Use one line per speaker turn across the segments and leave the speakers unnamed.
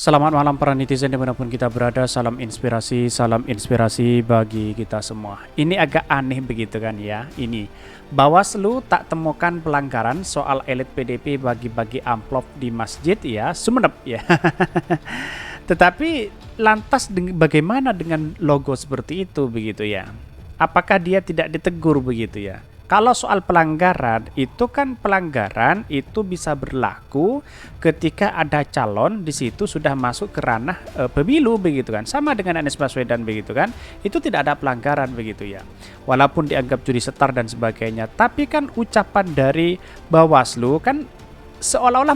Selamat malam para netizen dimanapun kita berada, salam inspirasi bagi kita semua. Ini agak aneh begitu kan ya, ini Bawaslu tak temukan pelanggaran soal elit PDP bagi-bagi amplop di masjid ya, Sumeneb ya. Tetapi lantas bagaimana dengan logo seperti itu begitu ya? Apakah dia tidak ditegur begitu ya? Kalau soal pelanggaran, itu kan pelanggaran itu bisa berlaku ketika ada calon di situ sudah masuk ke ranah pemilu begitu kan. Sama dengan Anies Baswedan begitu kan. Itu tidak ada pelanggaran begitu ya. Walaupun dianggap judi setar dan sebagainya, tapi kan ucapan dari Bawaslu kan seolah-olah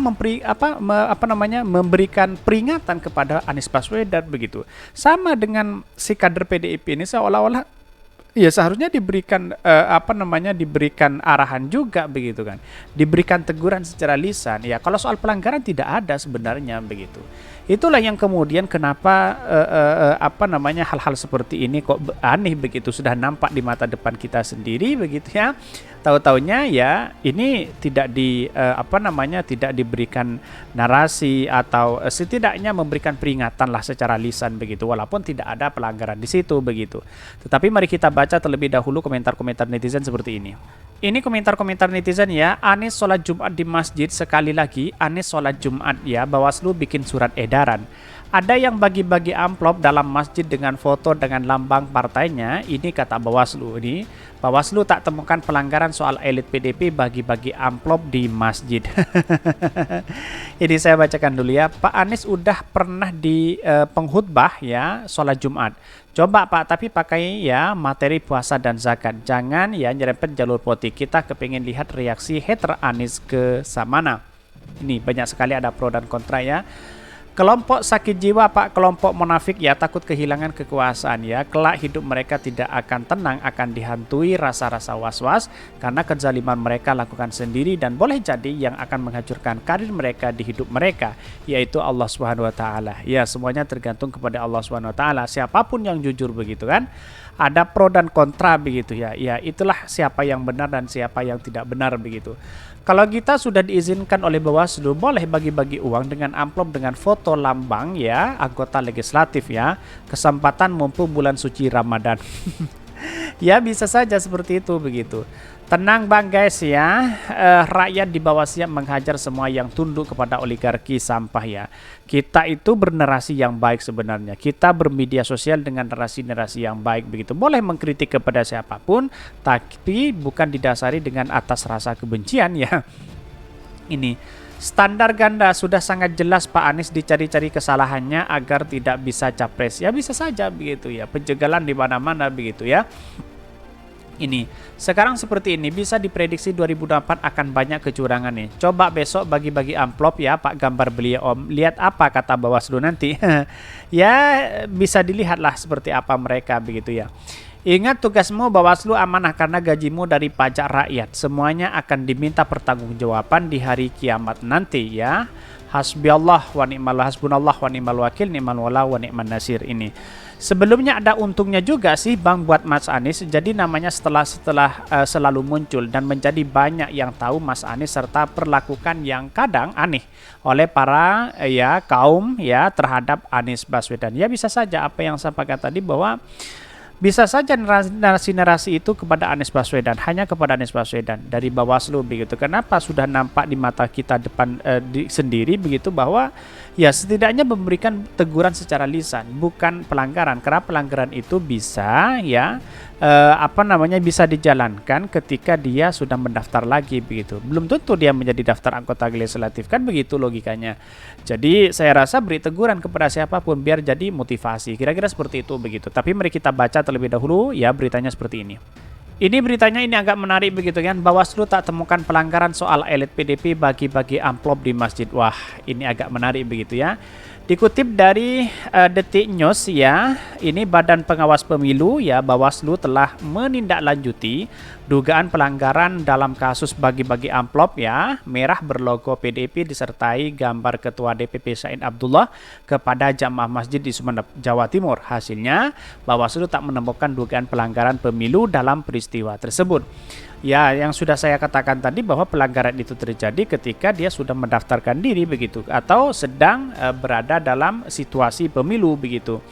memberikan peringatan kepada Anies Baswedan begitu. Sama dengan si kader PDIP ini seolah-olah ya seharusnya diberikan diberikan arahan juga begitu kan, diberikan teguran secara lisan ya. Kalau soal pelanggaran tidak ada sebenarnya begitu. Itulah yang kemudian kenapa hal-hal seperti ini kok aneh begitu, sudah nampak di mata depan kita sendiri begitu ya. Tahu-taunya ya ini tidak tidak diberikan narasi atau setidaknya memberikan peringatan lah secara lisan begitu, walaupun tidak ada pelanggaran di situ begitu. Tetapi mari kita baca terlebih dahulu komentar-komentar netizen seperti ini. Ini komentar-komentar netizen ya. Anies sholat Jumat di masjid, sekali lagi Anies sholat Jumat ya. Bawaslu bikin surat edaran. Ada yang bagi-bagi amplop dalam masjid dengan foto dengan lambang partainya. Ini kata Bawaslu ini. Bawaslu tak temukan pelanggaran soal elit PDP bagi-bagi amplop di masjid. Ini saya bacakan dulu ya. Pak Anies udah pernah di penghutbah ya sholat Jumat. Coba Pak, tapi pakai ya materi puasa dan zakat. Jangan ya nyerempet jalur politik. Kita kepingin lihat reaksi hater Anies ke Samana. Ini banyak sekali ada pro dan kontra ya. Kelompok sakit jiwa Pak, kelompok munafik ya, takut kehilangan kekuasaan ya. Kelak hidup mereka tidak akan tenang, akan dihantui rasa-rasa was-was karena kezaliman mereka lakukan sendiri dan boleh jadi yang akan menghancurkan karir mereka di hidup mereka yaitu Allah Subhanahu wa taala. Ya, semuanya tergantung kepada Allah Subhanahu wa taala. Siapapun yang jujur begitu kan. Ada pro dan kontra begitu ya. Ya, itulah siapa yang benar dan siapa yang tidak benar begitu. Kalau kita sudah diizinkan oleh Bawaslu boleh bagi-bagi uang dengan amplop dengan foto lambang ya anggota legislatif ya, kesempatan mumpung bulan suci Ramadan. Ya bisa saja seperti itu begitu. Tenang bang guys ya, rakyat di bawah siap menghajar semua yang tunduk kepada oligarki sampah ya. Kita itu bernarasi yang baik sebenarnya. Kita bermedia sosial dengan narasi-narasi yang baik begitu. Boleh mengkritik kepada siapapun, tapi bukan didasari dengan atas rasa kebencian ya. Ini standar ganda sudah sangat jelas Pak Anies dicari-cari kesalahannya agar tidak bisa capres. Ya bisa saja begitu ya. Penjagalan di mana-mana begitu ya. Ini sekarang seperti ini bisa diprediksi 2024 akan banyak kecurangan nih. Coba besok bagi-bagi amplop ya Pak, gambar beliau Om. Lihat apa kata Bawaslu nanti. Ya bisa dilihatlah seperti apa mereka begitu ya. Ingat tugasmu Bawaslu amanah karena gajimu dari pajak rakyat. Semuanya akan diminta pertanggungjawaban di hari kiamat nanti ya. Hasbiyallah wa ni'mal hasbunallah wa ni'mal wakil ni'mal wala wa ni'man nasir ini. Sebelumnya ada untungnya juga sih Bang buat Mas Anies. Jadi namanya setelah selalu muncul dan menjadi banyak yang tahu Mas Anies serta perlakukan yang kadang aneh oleh para ya kaum ya terhadap Anies Baswedan. Ya bisa saja apa yang saya sampaikan tadi bahwa bisa saja narasi-narasi itu kepada Anies Baswedan, hanya kepada Anies Baswedan dari Bawaslu begitu. Kenapa sudah nampak di mata kita depan sendiri begitu bahwa ya setidaknya memberikan teguran secara lisan, bukan pelanggaran. Karena pelanggaran itu bisa ya bisa dijalankan ketika dia sudah mendaftar lagi begitu. Belum tentu dia menjadi daftar anggota legislatif kan begitu logikanya. Jadi saya rasa beri teguran kepada siapapun biar jadi motivasi. Kira-kira seperti itu begitu. Tapi mari kita baca terlebih dahulu ya beritanya seperti ini. Ini beritanya ini agak menarik begitu kan. Bawaslu tak temukan pelanggaran soal elit PDP bagi-bagi amplop di masjid. Wah, ini agak menarik begitu ya. Dikutip dari Detik News ya, ini Badan Pengawas Pemilu ya Bawaslu telah menindaklanjuti dugaan pelanggaran dalam kasus bagi-bagi amplop ya merah berlogo PDIP disertai gambar Ketua DPP Said Abdullah kepada jamaah masjid di Sumeneb, Jawa Timur. Hasilnya Bawaslu tak menemukan dugaan pelanggaran pemilu dalam peristiwa tersebut. Ya, yang sudah saya katakan tadi bahwa pelanggaran itu terjadi ketika dia sudah mendaftarkan diri begitu atau sedang berada dalam situasi pemilu begitu.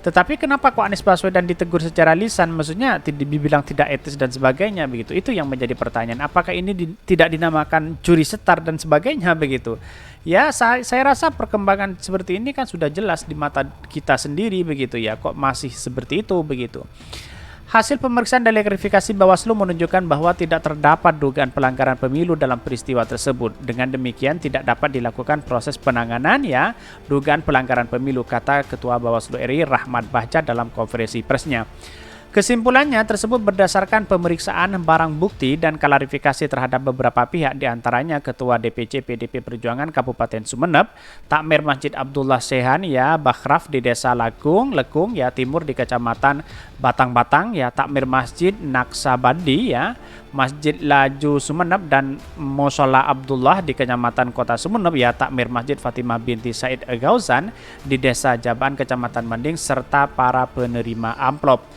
Tetapi kenapa kok Anies Baswedan ditegur secara lisan? Maksudnya dibilang tidak etis dan sebagainya begitu. Itu yang menjadi pertanyaan. Apakah ini tidak dinamakan curi setar dan sebagainya begitu? Ya, saya rasa perkembangan seperti ini kan sudah jelas di mata kita sendiri begitu ya. Kok masih seperti itu begitu? Hasil pemeriksaan dan verifikasi Bawaslu menunjukkan bahwa tidak terdapat dugaan pelanggaran pemilu dalam peristiwa tersebut. Dengan demikian tidak dapat dilakukan proses penanganan ya dugaan pelanggaran pemilu, kata Ketua Bawaslu RI Rahmat Bahca dalam konferensi persnya. Kesimpulannya tersebut berdasarkan pemeriksaan barang bukti dan klarifikasi terhadap beberapa pihak, diantaranya Ketua DPC PDP Perjuangan Kabupaten Sumeneb, Takmir Masjid Abdullah Sehan ya Bakhraf di Desa Lekung ya Timur di Kecamatan Batang-Batang ya, Takmir Masjid Naksabandi ya Masjid Laju Sumeneb, dan Musola Abdullah di Kecamatan Kota Sumeneb ya, Takmir Masjid Fatimah binti Said Gauzan di Desa Jaban Kecamatan Mending, serta para penerima amplop.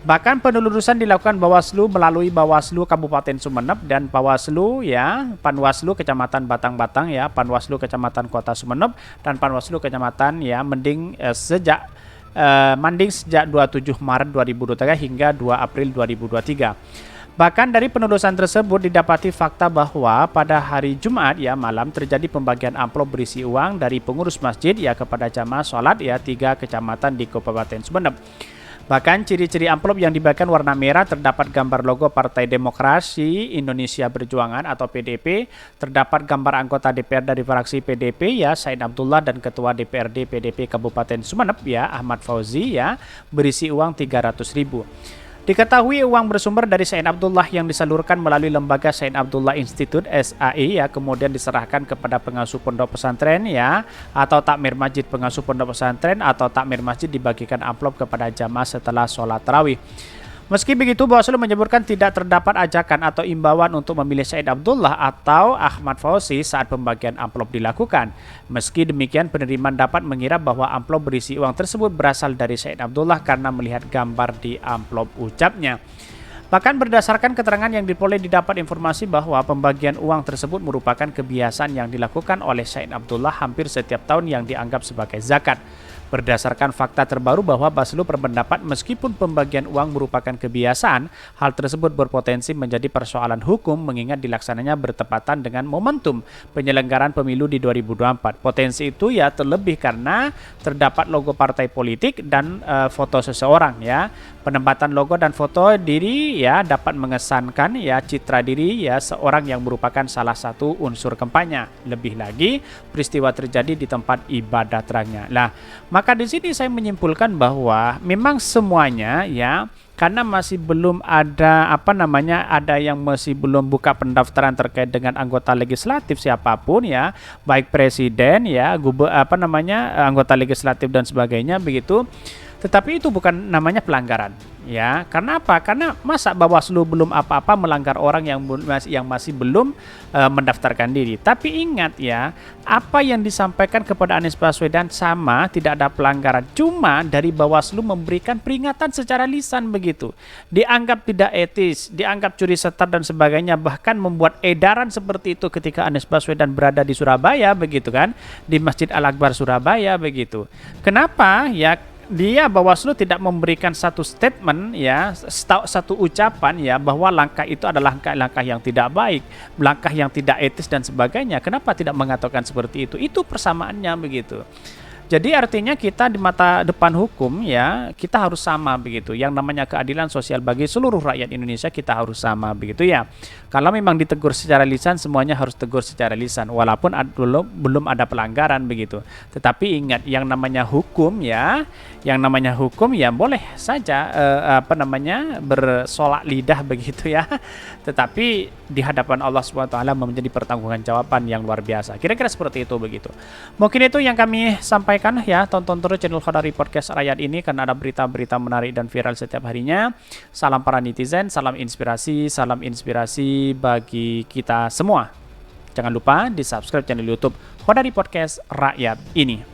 Bahkan penelusuran dilakukan Bawaslu melalui Bawaslu Kabupaten Sumeneb dan Bawaslu ya, Panwaslu Kecamatan Batang-Batang ya, Panwaslu Kecamatan Kota Sumeneb dan Panwaslu Kecamatan ya Mending sejak 27 Maret 2023 hingga 2 April 2023. Bahkan dari penelusuran tersebut didapati fakta bahwa pada hari Jumat ya malam terjadi pembagian amplop berisi uang dari pengurus masjid ya kepada jamaah sholat ya 3 kecamatan di Kabupaten Sumeneb. Bahkan ciri-ciri amplop yang dibagikan warna merah, terdapat gambar logo Partai Demokrasi Indonesia Perjuangan atau PDP, terdapat gambar anggota DPR dari fraksi PDP ya Said Abdullah dan Ketua DPRD PDP Kabupaten Sumeneb ya Ahmad Fauzi ya, berisi uang 300.000. Diketahui uang bersumber dari Said Abdullah yang disalurkan melalui lembaga Said Abdullah Institute SAI ya, kemudian diserahkan kepada pengasuh pondok pesantren ya, atau takmir masjid. Pengasuh pondok pesantren atau takmir masjid dibagikan amplop kepada jamaah setelah sholat tarawih. Meski begitu, Bawaslu menyebutkan tidak terdapat ajakan atau imbauan untuk memilih Said Abdullah atau Ahmad Fauzi saat pembagian amplop dilakukan. Meski demikian, penerimaan dapat mengira bahwa amplop berisi uang tersebut berasal dari Said Abdullah karena melihat gambar di amplop, ucapnya. Bahkan berdasarkan keterangan yang diperoleh didapat informasi bahwa pembagian uang tersebut merupakan kebiasaan yang dilakukan oleh Said Abdullah hampir setiap tahun yang dianggap sebagai zakat. Berdasarkan fakta terbaru bahwa Bawaslu berpendapat meskipun pembagian uang merupakan kebiasaan, hal tersebut berpotensi menjadi persoalan hukum mengingat dilaksananya bertepatan dengan momentum penyelenggaraan pemilu di 2024. Potensi itu ya terlebih karena terdapat logo partai politik dan foto seseorang ya. Penempatan logo dan foto diri ya dapat mengesankan ya citra diri ya seorang yang merupakan salah satu unsur kampanye. Lebih lagi peristiwa terjadi di tempat ibadah terangnya. Nah, maka di sini saya menyimpulkan bahwa memang semuanya ya, karena masih belum ada ada yang masih belum buka pendaftaran terkait dengan anggota legislatif siapapun ya, baik presiden ya, anggota legislatif dan sebagainya begitu. Tetapi itu bukan namanya pelanggaran ya. Karena apa? Karena masa Bawaslu belum apa-apa melanggar orang yang masih belum mendaftarkan diri. Tapi ingat ya, apa yang disampaikan kepada Anies Baswedan sama, tidak ada pelanggaran. Cuma dari Bawaslu memberikan peringatan secara lisan begitu. Dianggap tidak etis, dianggap curi setar dan sebagainya, bahkan membuat edaran seperti itu ketika Anies Baswedan berada di Surabaya begitu kan, di Masjid Al-Akbar Surabaya begitu. Kenapa? Ya dia Bawaslu tidak memberikan satu statement ya, satu ucapan ya bahwa langkah itu adalah langkah yang tidak baik, langkah yang tidak etis dan sebagainya. Kenapa tidak mengatakan seperti itu? Itu persamaannya begitu. Jadi artinya kita di mata depan hukum ya, kita harus sama begitu. Yang namanya keadilan sosial bagi seluruh rakyat Indonesia kita harus sama begitu ya. Kalau memang ditegur secara lisan, semuanya harus tegur secara lisan walaupun belum ada pelanggaran begitu. Tetapi ingat, yang namanya hukum ya, boleh saja bersolak lidah begitu ya. Tetapi di hadapan Allah SWT menjadi pertanggungjawaban yang luar biasa. Kira-kira seperti itu begitu. Mungkin itu yang kami sampaikan ya. Tonton terus channel Khodari Podcast Rakyat ini karena ada berita-berita menarik dan viral setiap harinya. Salam para netizen, salam inspirasi bagi kita semua. Jangan lupa di subscribe channel YouTube Khodari Podcast Rakyat ini.